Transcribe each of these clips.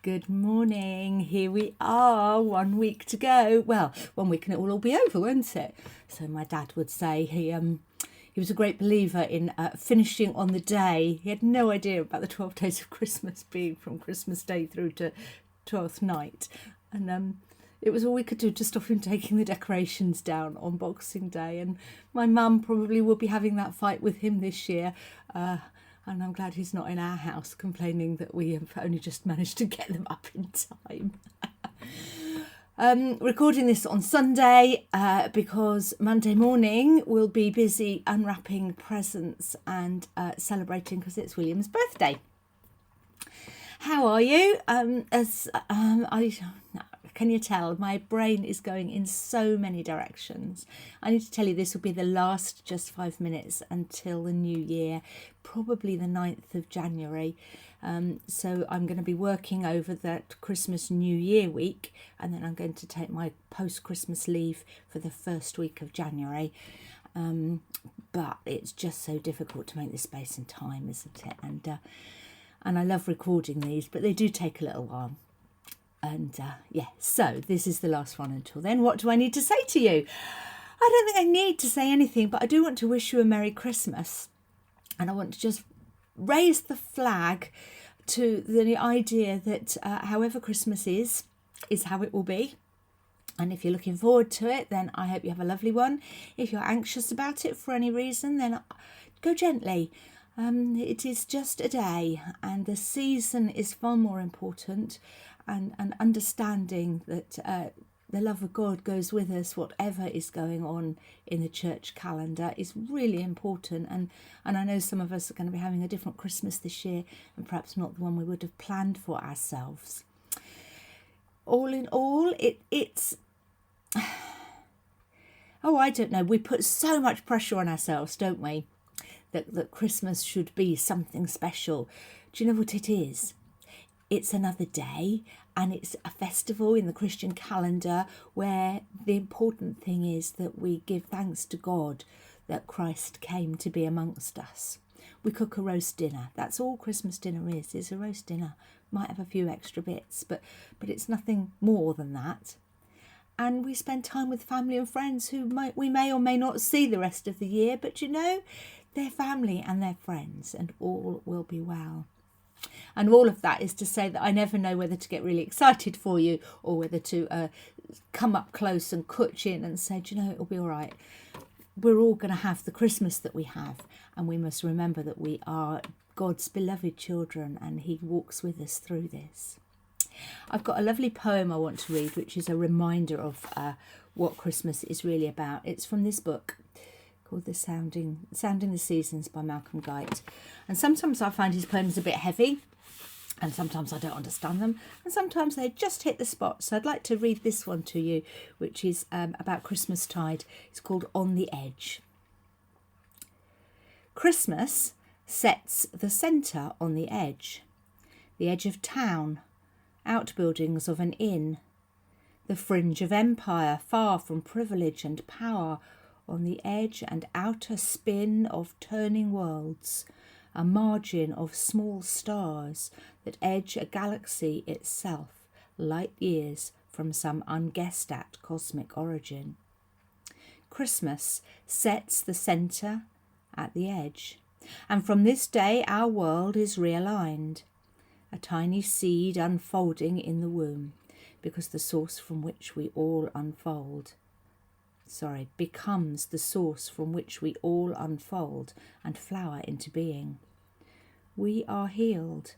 Good morning. Here we are, 1 week to go. Well, 1 week and it will all be over, won't it? So my dad would say he was a great believer in finishing on the day. He had no idea about the 12 days of Christmas being from Christmas Day through to 12th night. And it was all we could do to stop him taking the decorations down on Boxing Day. And my mum probably will be having that fight with him this year. And I'm glad he's not in our house complaining that we have only just managed to get them up in time. Recording this on Sunday because Monday morning we'll be busy unwrapping presents and celebrating because it's William's birthday. How are you? Can you tell? My brain is going in so many directions. I need to tell you this will be the last Just 5 minutes until the new year, probably the 9th of January. So I'm going to be working over that Christmas New Year week, and then I'm going to take my post-Christmas leave for the first week of January. But it's just so difficult to make the space and time, isn't it? And I love recording these, but they do take a little while. And so this is the last one until then. What do I need to say to you? I don't think I need to say anything, but I do want to wish you a Merry Christmas. And I want to just raise the flag to the idea that however Christmas is how it will be. And if you're looking forward to it, then I hope you have a lovely one. If you're anxious about it for any reason, then go gently. It is just a day, and the season is far more important. And understanding that the love of God goes with us, whatever is going on in the church calendar, is really important. And I know some of us are going to be having a different Christmas this year, and perhaps not the one we would have planned for ourselves. All in all, it's I don't know. We put so much pressure on ourselves, don't we? That Christmas should be something special. Do you know what it is? It's another day, and it's a festival in the Christian calendar where the important thing is that we give thanks to God that Christ came to be amongst us. We cook a roast dinner. That's all Christmas dinner is a roast dinner. Might have a few extra bits, but it's nothing more than that. And we spend time with family and friends who we may or may not see the rest of the year, but they're family and they're friends, and all will be well. And all of that is to say that I never know whether to get really excited for you or whether to come up close and cutch in and say, it'll be all right. We're all going to have the Christmas that we have, and we must remember that we are God's beloved children and he walks with us through this. I've got a lovely poem I want to read, which is a reminder of what Christmas is really about. It's from this book called Sounding the Seasons by Malcolm Guite. And sometimes I find his poems a bit heavy, and sometimes I don't understand them, and sometimes they just hit the spot. So I'd like to read this one to you, which is about Christmastide. It's called On the Edge. Christmas sets the centre on the edge of town, outbuildings of an inn, the fringe of empire far from privilege and power, on the edge and outer spin of turning worlds, a margin of small stars that edge a galaxy itself, light years from some unguessed at cosmic origin. Christmas sets the centre at the edge, and from this day our world is realigned, a tiny seed unfolding in the womb, because the source from which we all becomes the source from which we all unfold and flower into being. We are healed.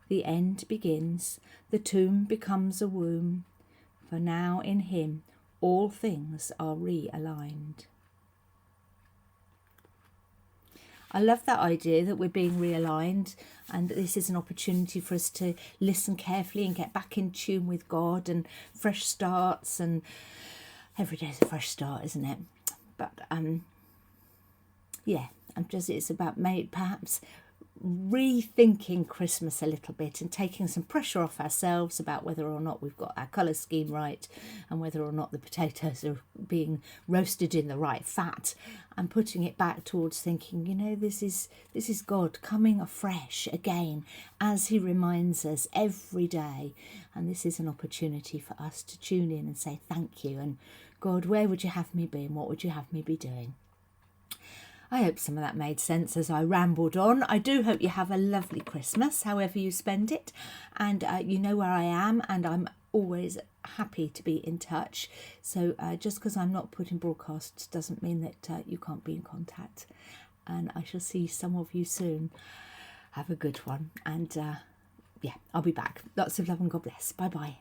The end begins. The tomb becomes a womb. For now in him all things are realigned. I love that idea that we're being realigned, and this is an opportunity for us to listen carefully and get back in tune with God, and fresh starts, and every day's a fresh start, isn't it? But it's about perhaps rethinking Christmas a little bit and taking some pressure off ourselves about whether or not we've got our colour scheme right and whether or not the potatoes are being roasted in the right fat, and putting it back towards thinking, you know, this is God coming afresh again as he reminds us every day, and this is an opportunity for us to tune in and say thank you, and God, where would you have me be and what would you have me be doing? I hope some of that made sense as I rambled on. I do hope you have a lovely Christmas, however you spend it. And you know where I am, and I'm always happy to be in touch. So just because I'm not putting broadcasts doesn't mean that you can't be in contact. And I shall see some of you soon. Have a good one. And yeah, I'll be back. Lots of love and God bless. Bye-bye.